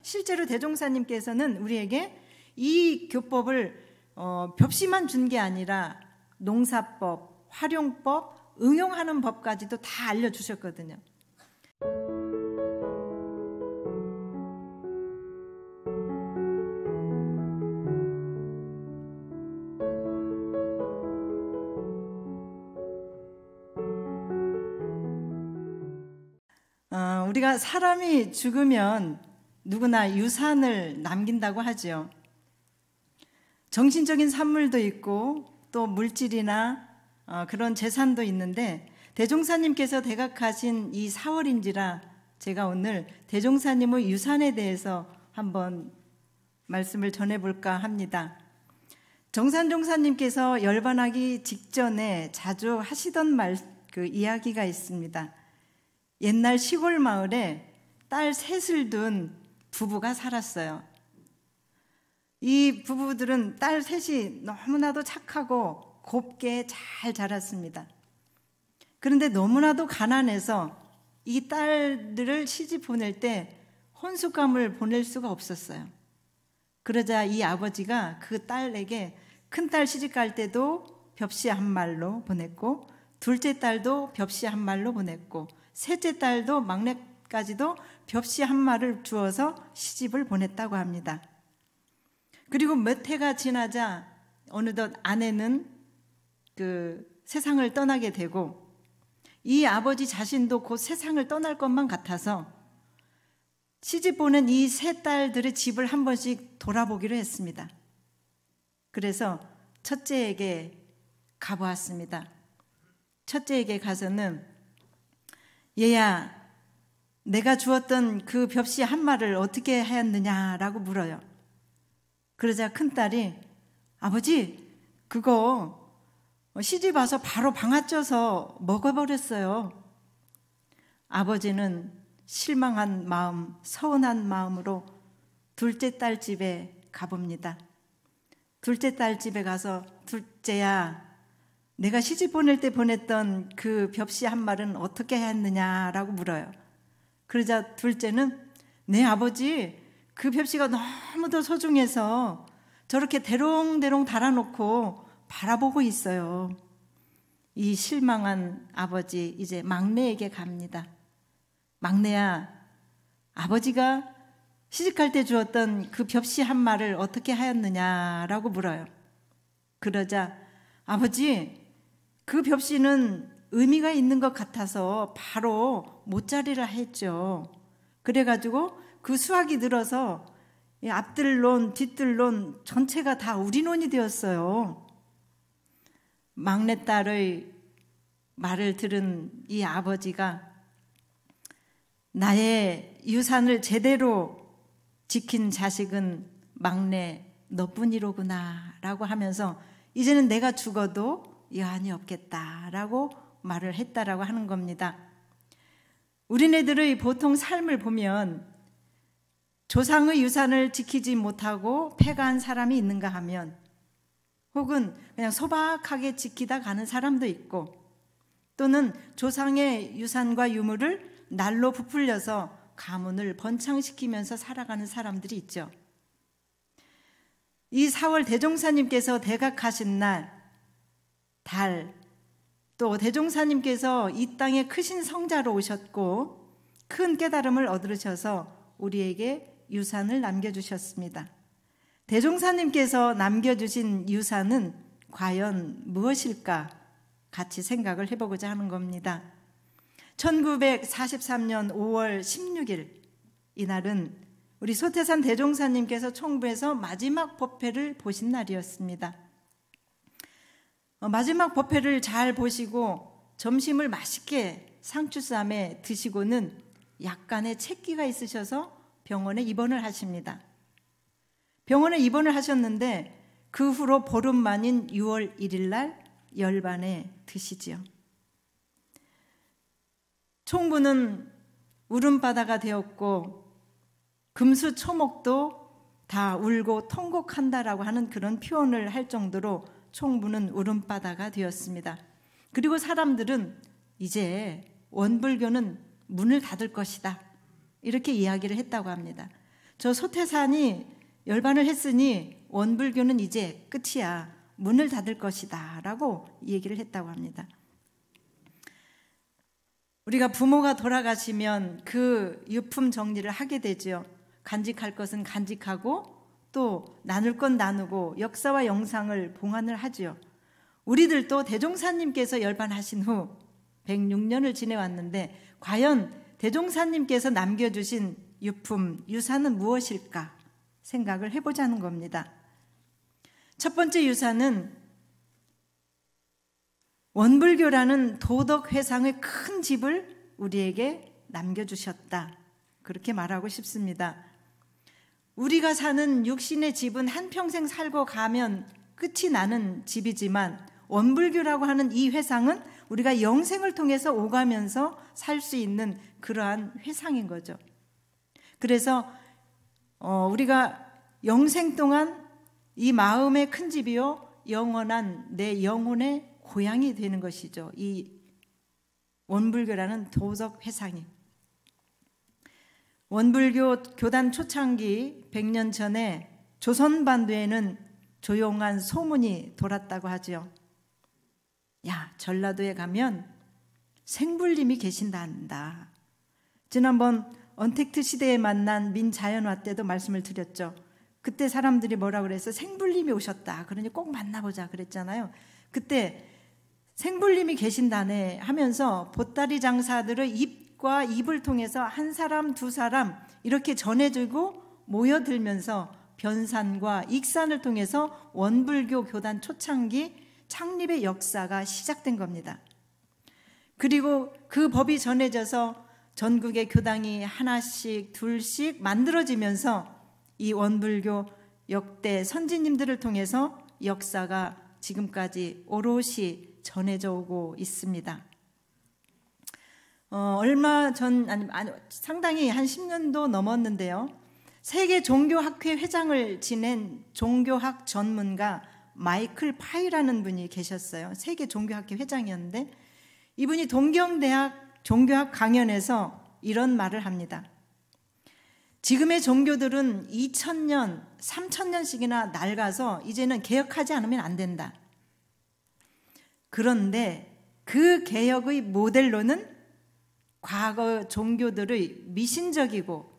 실제로 대종사님께서는 우리에게 이 교법을 벽시만 준 게 아니라 농사법, 활용법, 응용하는 법까지도 다 알려주셨거든요. 우리가 사람이 죽으면 누구나 유산을 남긴다고 하죠. 정신적인 산물도 있고 또 물질이나 그런 재산도 있는데 대종사님께서 대각하신 이 사월인지라 제가 오늘 대종사님의 유산에 대해서 한번 말씀을 전해볼까 합니다. 정산종사님께서 열반하기 직전에 자주 하시던 그 이야기가 있습니다. 옛날 시골 마을에 딸 셋을 둔 부부가 살았어요. 이 부부들은 딸 셋이 너무나도 착하고 곱게 잘 자랐습니다. 그런데 너무나도 가난해서 이 딸들을 시집 보낼 때 혼수감을 보낼 수가 없었어요. 그러자 이 아버지가 그 딸에게 큰딸 시집 갈 때도 벽시 한 말로 보냈고, 둘째 딸도 벽시 한 말로 보냈고, 셋째 딸도 막내까지도 벽시 한 말을 주어서 시집을 보냈다고 합니다. 그리고 몇 해가 지나자 어느덧 아내는 그 세상을 떠나게 되고 이 아버지 자신도 곧 세상을 떠날 것만 같아서 시집 보낸 이 세 딸들의 집을 한 번씩 돌아보기로 했습니다. 그래서 첫째에게 가보았습니다. 첫째에게 가서는 얘야, 내가 주었던 그 벽시 한 말을 어떻게 하였느냐라고 물어요. 그러자 큰딸이 아버지, 그거 시집 와서 바로 방아 쪄서 먹어버렸어요. 아버지는 실망한 마음, 서운한 마음으로 둘째 딸 집에 가봅니다. 둘째 딸 집에 가서 둘째야, 내가 시집 보낼 때 보냈던 그 벽시 한 말은 어떻게 했느냐라고 물어요. 그러자 둘째는 네 아버지, 그 벽시가 너무도 소중해서 저렇게 대롱대롱 달아놓고 바라보고 있어요. 이 실망한 아버지 이제 막내에게 갑니다. 막내야, 아버지가 시집갈 때 주었던 그 벽시 한 말을 어떻게 하였느냐라고 물어요. 그러자 아버지, 그 벽시는 의미가 있는 것 같아서 바로 못자리라 했죠. 그래가지고 그 수학이 늘어서 앞들론 뒷들론 전체가 다 우리 논이 되었어요. 막내딸의 말을 들은 이 아버지가 나의 유산을 제대로 지킨 자식은 막내 너뿐이로구나 라고 하면서 이제는 내가 죽어도 여한이 없겠다라고 말을 했다라고 하는 겁니다. 우리네들의 보통 삶을 보면 조상의 유산을 지키지 못하고 패가한 사람이 있는가 하면 혹은 그냥 소박하게 지키다 가는 사람도 있고 또는 조상의 유산과 유물을 날로 부풀려서 가문을 번창시키면서 살아가는 사람들이 있죠. 이 4월 대종사님께서 대각하신 날 달, 또 대종사님께서 이 땅에 크신 성자로 오셨고 큰 깨달음을 얻으셔서 우리에게 유산을 남겨주셨습니다. 대종사님께서 남겨주신 유산은 과연 무엇일까 같이 생각을 해보고자 하는 겁니다. 1943년 5월 16일 이날은 우리 소태산 대종사님께서 총부에서 마지막 법회를 보신 날이었습니다. 마지막 법회를 잘 보시고 점심을 맛있게 상추쌈에 드시고는 약간의 책기가 있으셔서 병원에 입원을 하십니다. 병원에 입원을 하셨는데 그 후로 보름 만인 6월 1일 날 열반에 드시지요. 총부는 울음바다가 되었고 금수초목도 다 울고 통곡한다라고 하는 그런 표현을 할 정도로 총부는 울음바다가 되었습니다. 그리고 사람들은 이제 원불교는 문을 닫을 것이다 이렇게 이야기를 했다고 합니다. 저 소태산이 열반을 했으니 원불교는 이제 끝이야. 문을 닫을 것이다 라고 얘기를 했다고 합니다. 우리가 부모가 돌아가시면 그 유품 정리를 하게 되죠. 간직할 것은 간직하고 또 나눌 건 나누고 역사와 영상을 봉안을 하죠. 우리들도 대종사님께서 열반하신 후 106년을 지내왔는데 과연 대종사님께서 남겨주신 유품, 유산은 무엇일까 생각을 해보자는 겁니다. 첫 번째 유산은 원불교라는 도덕 회상의 큰 집을 우리에게 남겨주셨다. 그렇게 말하고 싶습니다. 우리가 사는 육신의 집은 한평생 살고 가면 끝이 나는 집이지만 원불교라고 하는 이 회상은 우리가 영생을 통해서 오가면서 살 수 있는 그러한 회상인 거죠. 그래서 우리가 영생 동안 이 마음의 큰 집이요 영원한 내 영혼의 고향이 되는 것이죠. 이 원불교라는 도덕 회상이. 원불교 교단 초창기 100년 전에 조선반도에는 조용한 소문이 돌았다고 하죠. 야, 전라도에 가면 생불님이 계신단다. 지난번 언택트 시대에 만난 민자연화 때도 말씀을 드렸죠. 그때 사람들이 뭐라 그래서 생불님이 오셨다. 그러니 꼭 만나보자 그랬잖아요. 그때 생불님이 계신다네 하면서 보따리 장사들의 입과 입을 통해서 한 사람 두 사람 이렇게 전해주고 모여들면서 변산과 익산을 통해서 원불교 교단 초창기 창립의 역사가 시작된 겁니다. 그리고 그 법이 전해져서 전국의 교당이 하나씩 둘씩 만들어지면서 이 원불교 역대 선지님들을 통해서 역사가 지금까지 오롯이 전해져 오고 있습니다. 얼마 전, 상당히 한 10년도 넘었는데요. 세계 종교학회 회장을 지낸 종교학 전문가 마이클 파이라는 분이 계셨어요. 세계 종교학회 회장이었는데 이분이 동경대학 종교학 강연에서 이런 말을 합니다. 지금의 종교들은 2000년, 3000년씩이나 낡아서 이제는 개혁하지 않으면 안 된다. 그런데 그 개혁의 모델로는 과거 종교들의 미신적이고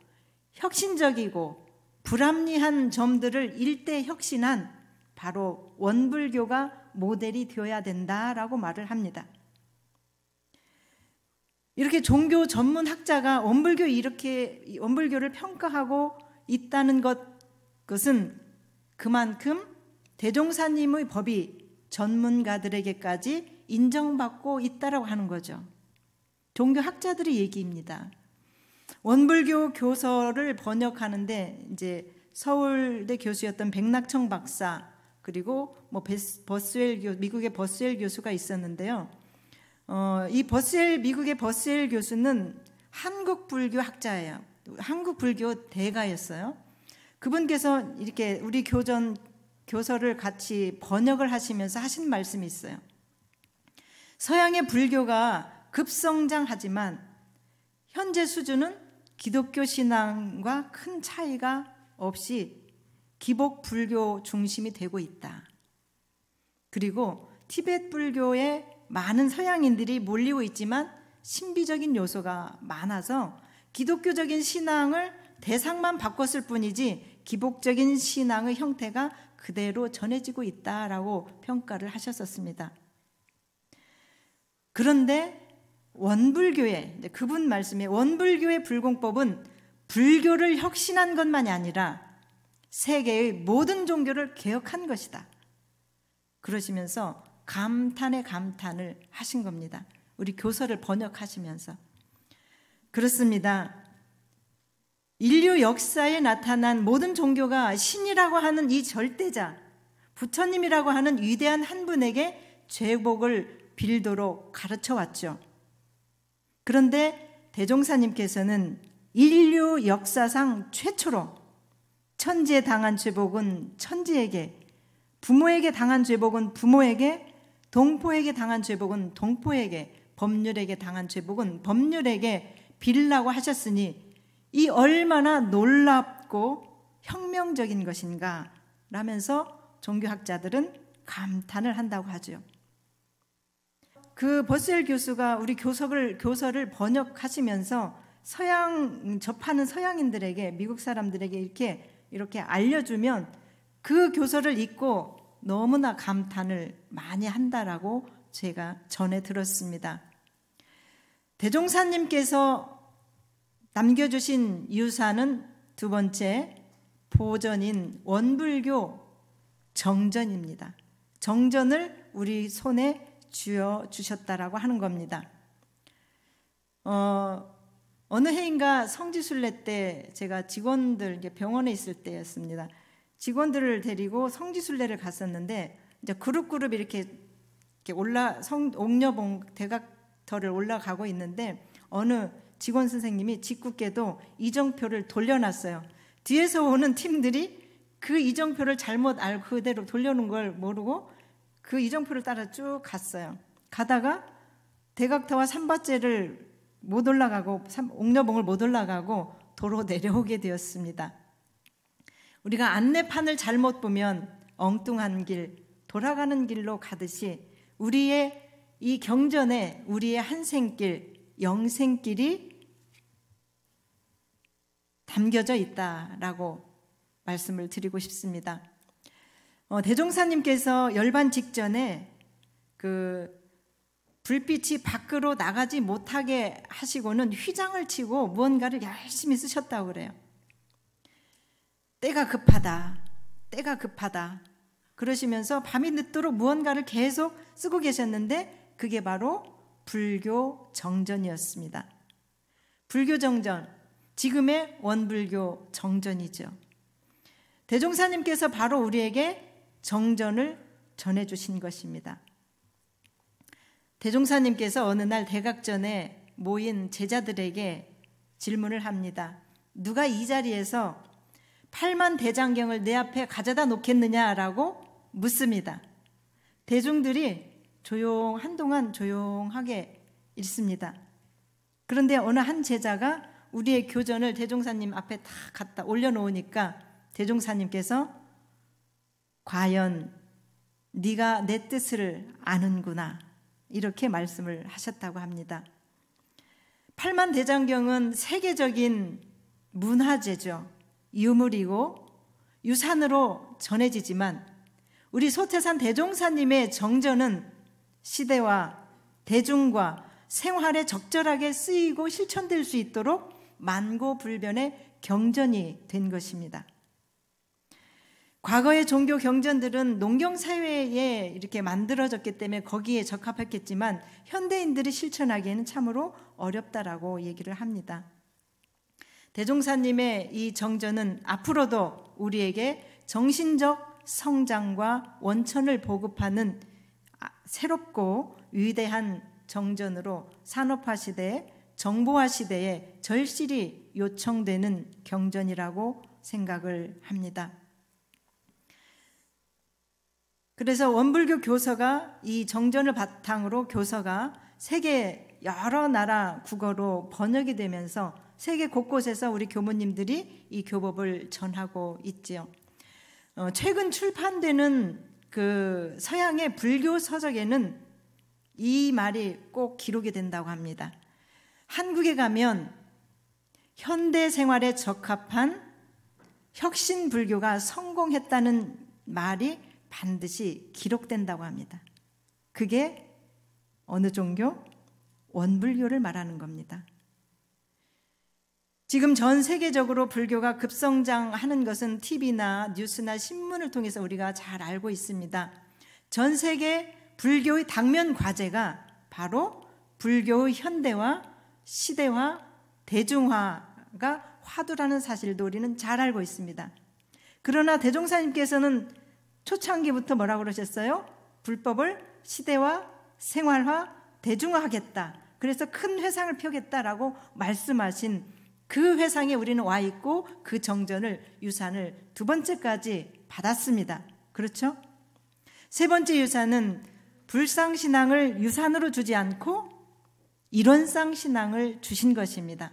혁신적이고 불합리한 점들을 일대 혁신한 바로 원불교가 모델이 되어야 된다라고 말을 합니다. 이렇게 종교 전문 학자가 원불교를 평가하고 있다는 것은 그만큼 대종사님의 법이 전문가들에게까지 인정받고 있다라고 하는 거죠. 종교 학자들의 얘기입니다. 원불교 교서를 번역하는데 이제 서울대 교수였던 백낙청 박사 그리고 미국의 버스웰 교수가 있었는데요. 이 미국의 버스웰 교수는 한국 불교 학자예요. 한국 불교 대가였어요. 그분께서 이렇게 우리 교서를 같이 번역을 하시면서 하신 말씀이 있어요. 서양의 불교가 급성장하지만 현재 수준은 기독교 신앙과 큰 차이가 없이 기복 불교 중심이 되고 있다. 그리고 티베트 불교에 많은 서양인들이 몰리고 있지만 신비적인 요소가 많아서 기독교적인 신앙을 대상만 바꿨을 뿐이지 기복적인 신앙의 형태가 그대로 전해지고 있다라고 평가를 하셨었습니다. 그런데 원불교의 그분 말씀에 원불교의 불공법은 불교를 혁신한 것만이 아니라 세계의 모든 종교를 개혁한 것이다. 그러시면서 감탄의 감탄을 하신 겁니다. 우리 교서를 번역하시면서. 그렇습니다. 인류 역사에 나타난 모든 종교가 신이라고 하는 이 절대자, 부처님이라고 하는 위대한 한 분에게 죄복을 빌도록 가르쳐 왔죠. 그런데 대종사님께서는 인류 역사상 최초로 천지에 당한 죄복은 천지에게, 부모에게 당한 죄복은 부모에게, 동포에게 당한 죄복은 동포에게, 법률에게 당한 죄복은 법률에게 빌라고 하셨으니 이 얼마나 놀랍고 놀랍고 혁명적인 것인가 라면서 종교학자들은 감탄을 한다고 하죠. 그 버스웰 교수가 우리 교서를 번역하시면서 접하는 서양인들에게, 미국 사람들에게 이렇게 알려주면 그 교서를 읽고 너무나 감탄을 많이 한다라고 제가 전해 들었습니다. 대종사님께서 남겨주신 유산은 두 번째 보전인 원불교 정전입니다. 정전을 우리 손에 쥐어 주셨다라고 하는 겁니다. 어느 해인가 성지순례 때 제가 직원들 병원에 있을 때였습니다. 직원들을 데리고 성지순례를 갔었는데 이제 그룹 이렇게 옥녀봉 대각터를 올라가고 있는데 어느 직원 선생님이 짓궂게도 이정표를 돌려놨어요. 뒤에서 오는 팀들이 그 이정표를 잘못 알고 그대로 돌려놓은 걸 모르고 그 이정표를 따라 쭉 갔어요. 가다가 대각터와 삼바째를 못 올라가고 옥녀봉을 못 올라가고 도로 내려오게 되었습니다. 우리가 안내판을 잘못 보면 엉뚱한 길, 돌아가는 길로 가듯이 우리의 이 경전에 우리의 한생길, 영생길이 담겨져 있다라고 말씀을 드리고 싶습니다. 대종사님께서 열반 직전에 그 불빛이 밖으로 나가지 못하게 하시고는 휘장을 치고 무언가를 열심히 쓰셨다고 그래요. 때가 급하다, 때가 급하다 그러시면서 밤이 늦도록 무언가를 계속 쓰고 계셨는데 그게 바로 불교 정전이었습니다. 불교 정전, 지금의 원불교 정전이죠. 대종사님께서 바로 우리에게 정전을 전해주신 것입니다. 대종사님께서 어느 날 대각전에 모인 제자들에게 질문을 합니다. 누가 이 자리에서 8만 대장경을 내 앞에 가져다 놓겠느냐라고 묻습니다. 대중들이 한동안 조용하게 읽습니다. 그런데 어느 한 제자가 우리의 교전을 대종사님 앞에 다 갖다 올려놓으니까 대종사님께서 과연 네가 내 뜻을 아는구나 이렇게 말씀을 하셨다고 합니다. 8만 대장경은 세계적인 문화재죠. 유물이고 유산으로 전해지지만 우리 소태산 대종사님의 정전은 시대와 대중과 생활에 적절하게 쓰이고 실천될 수 있도록 만고불변의 경전이 된 것입니다. 과거의 종교 경전들은 농경사회에 이렇게 만들어졌기 때문에 거기에 적합했겠지만 현대인들이 실천하기에는 참으로 어렵다라고 얘기를 합니다. 대종사님의 이 정전은 앞으로도 우리에게 정신적 성장과 원천을 보급하는 새롭고 위대한 정전으로 산업화 시대에 정보화 시대에 절실히 요청되는 경전이라고 생각을 합니다. 그래서 원불교 교서가 이 정전을 바탕으로 교서가 세계 여러 나라 국어로 번역이 되면서 세계 곳곳에서 우리 교모님들이 이 교법을 전하고 있지요. 최근 출판되는 그 서양의 불교 서적에는 이 말이 꼭 기록이 된다고 합니다. 한국에 가면 현대 생활에 적합한 혁신 불교가 성공했다는 말이 반드시 기록된다고 합니다. 그게 어느 종교? 원불교를 말하는 겁니다. 지금 전 세계적으로 불교가 급성장하는 것은 TV나 뉴스나 신문을 통해서 우리가 잘 알고 있습니다. 전 세계 불교의 당면 과제가 바로 불교의 현대화, 시대화, 대중화가 화두라는 사실도 우리는 잘 알고 있습니다. 그러나 대종사님께서는 초창기부터 뭐라고 그러셨어요? 불법을 시대화, 생활화, 대중화하겠다. 그래서 큰 회상을 펴겠다라고 말씀하신 그 회상에 우리는 와 있고 그 정전을 유산을 두 번째까지 받았습니다. 그렇죠? 세 번째 유산은 불상신앙을 유산으로 주지 않고 이론상 신앙을 주신 것입니다.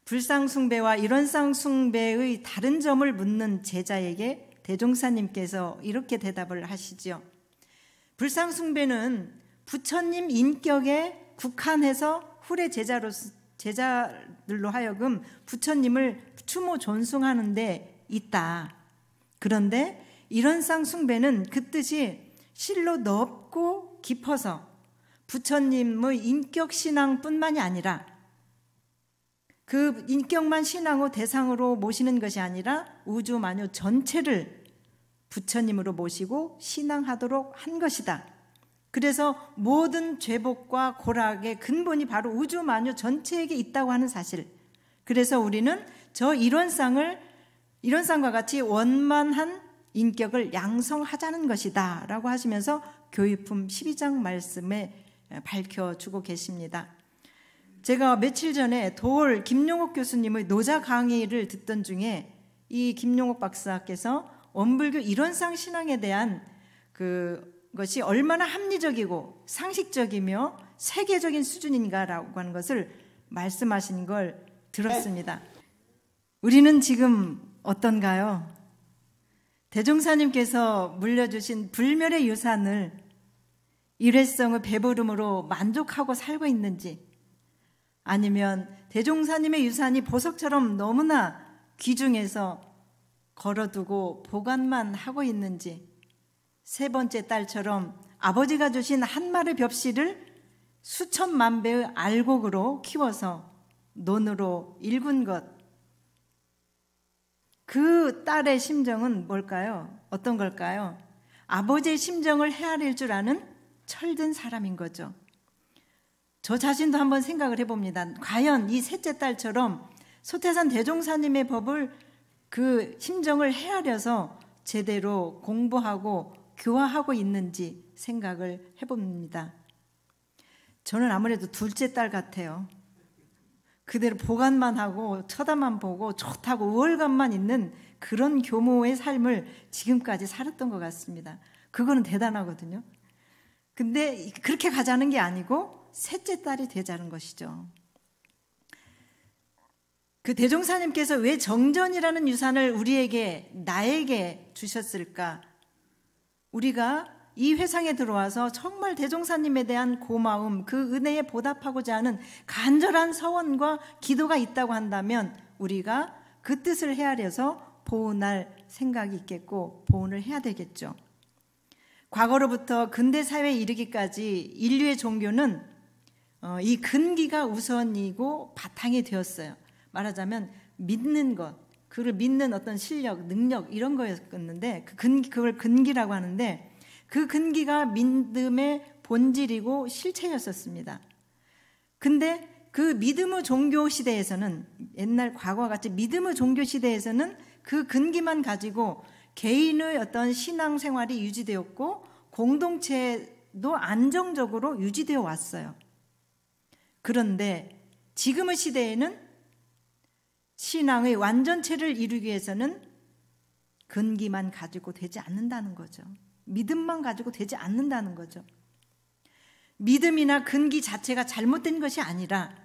불상숭배와 일원상숭배의 다른 점을 묻는 제자에게 대종사님께서 이렇게 대답을 하시죠. 불상숭배는 부처님 인격에 국한해서 후래 제자들로 하여금 부처님을 추모 존숭하는 데 있다. 그런데 일원상숭배는 그 뜻이 실로 넓고 깊어서 부처님의 인격 신앙뿐만이 아니라 그 인격만 신앙의 대상으로 모시는 것이 아니라 우주 만유 전체를 부처님으로 모시고 신앙하도록 한 것이다. 그래서 모든 죄복과 고락의 근본이 바로 우주 만유 전체에게 있다고 하는 사실. 그래서 우리는 저 일원상과 같이 원만한 인격을 양성하자는 것이다 라고 하시면서 교의품 12장 말씀에 밝혀주고 계십니다. 제가 며칠 전에 도올 김용옥 교수님의 노자 강의를 듣던 중에 이 김용옥 박사께서 원불교 일원상 신앙에 대한 그것이 얼마나 합리적이고 상식적이며 세계적인 수준인가라고 하는 것을 말씀하신 걸 들었습니다. 우리는 지금 어떤가요? 대종사님께서 물려주신 불멸의 유산을 일회성의 배부름으로 만족하고 살고 있는지, 아니면 대종사님의 유산이 보석처럼 너무나 귀중해서 걸어두고 보관만 하고 있는지, 세 번째 딸처럼 아버지가 주신 한 마리 벽시를 수천만 배의 알곡으로 키워서 논으로 일군 것, 그 딸의 심정은 뭘까요? 어떤 걸까요? 아버지의 심정을 헤아릴 줄 아는 철든 사람인 거죠. 저 자신도 한번 생각을 해봅니다. 과연 이 셋째 딸처럼 소태산 대종사님의 법을 그 심정을 헤아려서 제대로 공부하고 교화하고 있는지 생각을 해봅니다. 저는 아무래도 둘째 딸 같아요. 그대로 보관만 하고 쳐다만 보고 좋다고 우월감만 있는 그런 교모의 삶을 지금까지 살았던 것 같습니다. 그거는 대단하거든요. 근데 그렇게 가자는 게 아니고 셋째 딸이 되자는 것이죠. 그 대종사님께서 왜 정전이라는 유산을 나에게 주셨을까? 우리가 이 회상에 들어와서 정말 대종사님에 대한 고마움, 그 은혜에 보답하고자 하는 간절한 서원과 기도가 있다고 한다면 우리가 그 뜻을 헤아려서 보훈할 생각이 있겠고 보훈을 해야 되겠죠. 과거로부터 근대 사회에 이르기까지 인류의 종교는 이 근기가 우선이고 바탕이 되었어요. 말하자면 믿는 것, 그를 믿는 어떤 실력, 능력 이런 거였는데 그걸 근기라고 하는데, 그 근기가 믿음의 본질이고 실체였었습니다. 근데 그 믿음의 종교 시대에서는, 옛날 과거와 같이 믿음의 종교 시대에서는 그 근기만 가지고 개인의 어떤 신앙 생활이 유지되었고 공동체도 안정적으로 유지되어 왔어요. 그런데 지금의 시대에는 신앙의 완전체를 이루기 위해서는 근기만 가지고 되지 않는다는 거죠. 믿음만 가지고 되지 않는다는 거죠. 믿음이나 근기 자체가 잘못된 것이 아니라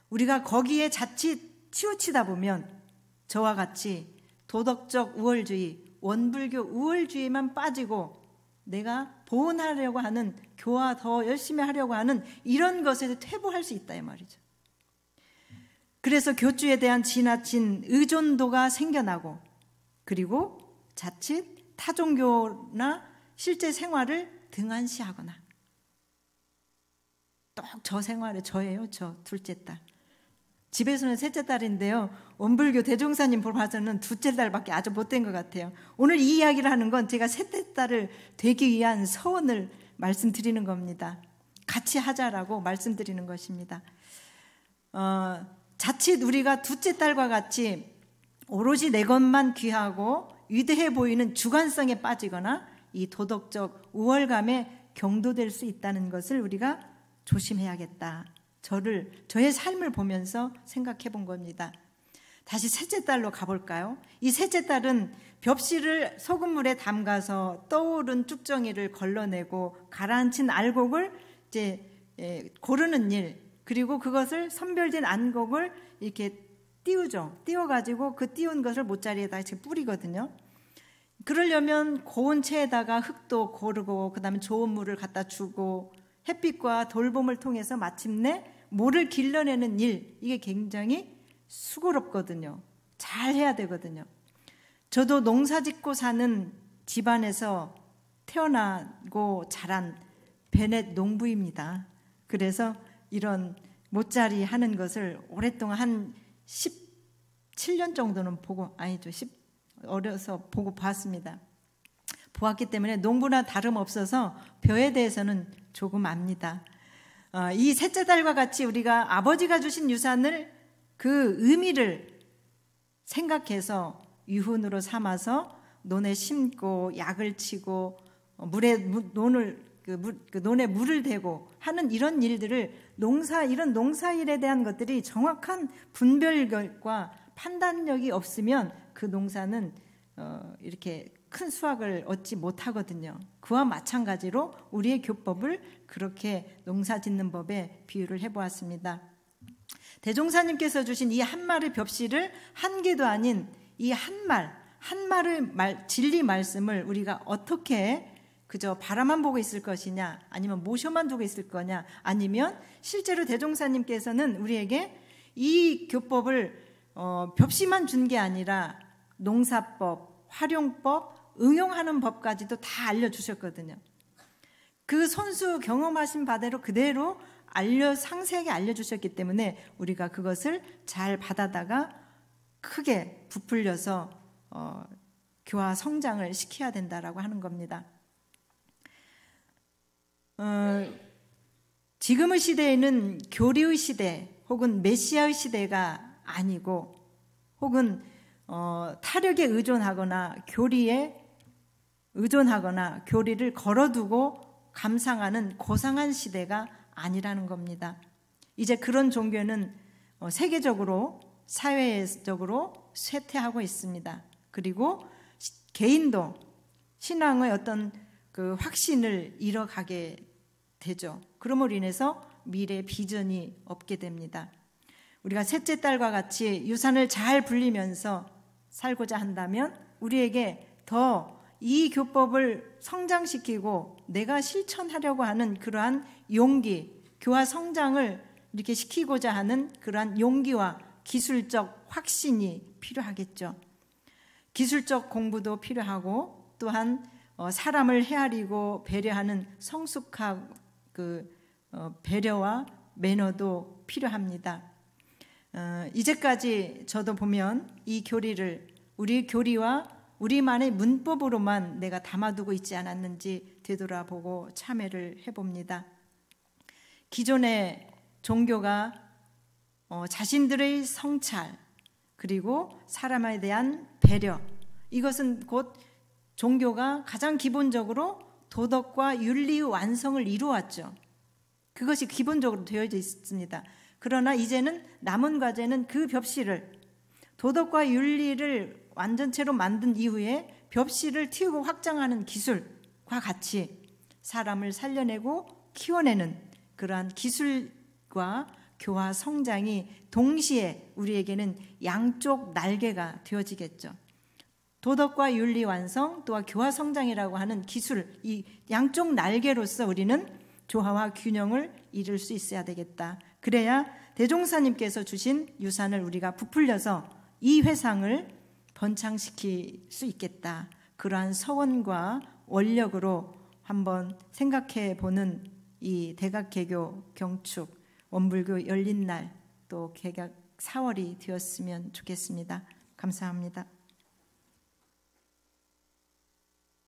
우리가 거기에 자칫 치우치다 보면 저와 같이 도덕적 우월주의, 원불교 우월주의만 빠지고 내가 보훈하려고 하는, 교화 더 열심히 하려고 하는 이런 것에 퇴보할 수 있다 이 말이죠. 그래서 교주에 대한 지나친 의존도가 생겨나고, 그리고 자칫 타종교나 실제 생활을 등한시하거나, 또 저 생활에 저예요. 저 둘째 딸. 집에서는 셋째 딸인데요. 원불교 대종사님 보러 봐서는 둘째 딸밖에 아주 못된 것 같아요. 오늘 이 이야기를 하는 건 제가 셋째 딸을 되기 위한 서원을 말씀드리는 겁니다. 같이 하자라고 말씀드리는 것입니다. 자칫 우리가 둘째 딸과 같이 오로지 내 것만 귀하고 위대해 보이는 주관성에 빠지거나 이 도덕적 우월감에 경도될 수 있다는 것을 우리가 조심해야겠다. 저의 삶을 보면서 생각해 본 겁니다. 다시 셋째 딸로 가볼까요? 이 셋째 딸은 벽시를 소금물에 담가서 떠오른 쭉정이를 걸러내고 가라앉힌 알곡을 이제 고르는 일, 그리고 그것을 선별된 안곡을 이렇게 띄우죠. 띄워가지고 그 띄운 것을 못자리에다 뿌리거든요. 그러려면 고운 채에다가 흙도 고르고 그다음에 좋은 물을 갖다 주고 햇빛과 돌봄을 통해서 마침내 모를 길러내는 일, 이게 굉장히 수고롭거든요. 잘 해야 되거든요. 저도 농사짓고 사는 집안에서 태어나고 자란 베넷 농부입니다. 그래서 이런 못자리 하는 것을 오랫동안 한 17년 정도는 보고, 아니죠, 어려서 보고 봤습니다. 보았기 때문에 농부나 다름없어서 벼에 대해서는 조금 압니다. 이 셋째 달과 같이 우리가 아버지가 주신 유산을 그 의미를 생각해서 유훈으로 삼아서 논에 심고 약을 치고 논에 물을 대고 하는 이런 일들을 이런 농사일에 대한 것들이 정확한 분별력과 판단력이 없으면 그 농사는 이렇게 큰 수확을 얻지 못하거든요. 그와 마찬가지로 우리의 교법을 그렇게 농사 짓는 법에 비유를 해보았습니다. 대종사님께서 주신 이 한 말의 벽시를 한 개도 아닌 이 한 말의 진리 말씀을 우리가 어떻게 그저 바라만 보고 있을 것이냐, 아니면 모셔만 두고 있을 거냐, 아니면 실제로 대종사님께서는 우리에게 이 교법을 벽시만 준 게 아니라 농사법, 활용법, 응용하는 법까지도 다 알려주셨거든요. 그 손수 경험하신 바대로 그대로 상세하게 알려주셨기 때문에 우리가 그것을 잘 받아다가 크게 부풀려서 교화 성장을 시켜야 된다라고 하는 겁니다. 지금의 시대에는 교리의 시대 혹은 메시아의 시대가 아니고 혹은 타력에 의존하거나 교리에 의존하거나 교리를 걸어두고 감상하는 고상한 시대가 아니라는 겁니다. 이제 그런 종교는 세계적으로 사회적으로 쇠퇴하고 있습니다. 그리고 개인도 신앙의 어떤 그 확신을 잃어가게 되죠. 그러므로 인해서 미래 비전이 없게 됩니다. 우리가 셋째 딸과 같이 유산을 잘 불리면서 살고자 한다면 우리에게 더 이 교법을 성장시키고 내가 실천하려고 하는 그러한 용기, 교화 성장을 이렇게 시키고자 하는 그러한 용기와 기술적 확신이 필요하겠죠. 기술적 공부도 필요하고 또한 사람을 헤아리고 배려하는 성숙한 배려와 매너도 필요합니다. 이제까지 저도 보면 이 교리를 우리 교리와 우리만의 문법으로만 내가 담아두고 있지 않았는지 되돌아보고 참회를 해봅니다. 기존의 종교가 자신들의 성찰 그리고 사람에 대한 배려, 이것은 곧 종교가 가장 기본적으로 도덕과 윤리의 완성을 이루었죠. 그것이 기본적으로 되어져 있습니다. 그러나 이제는 남은 과제는 그 벽시를 도덕과 윤리를 완전체로 만든 이후에 벽시를 틔우고 확장하는 기술과 같이 사람을 살려내고 키워내는 그러한 기술과 교화 성장이 동시에 우리에게는 양쪽 날개가 되어지겠죠. 도덕과 윤리 완성 또한 교화 성장이라고 하는 기술, 이 양쪽 날개로서 우리는 조화와 균형을 이룰 수 있어야 되겠다. 그래야 대종사님께서 주신 유산을 우리가 부풀려서 이 회상을 번창시킬 수 있겠다. 그러한 서원과 원력으로 한번 생각해 보는 이 대각개교 경축 원불교 열린 날 또 개각 4월이 되었으면 좋겠습니다. 감사합니다.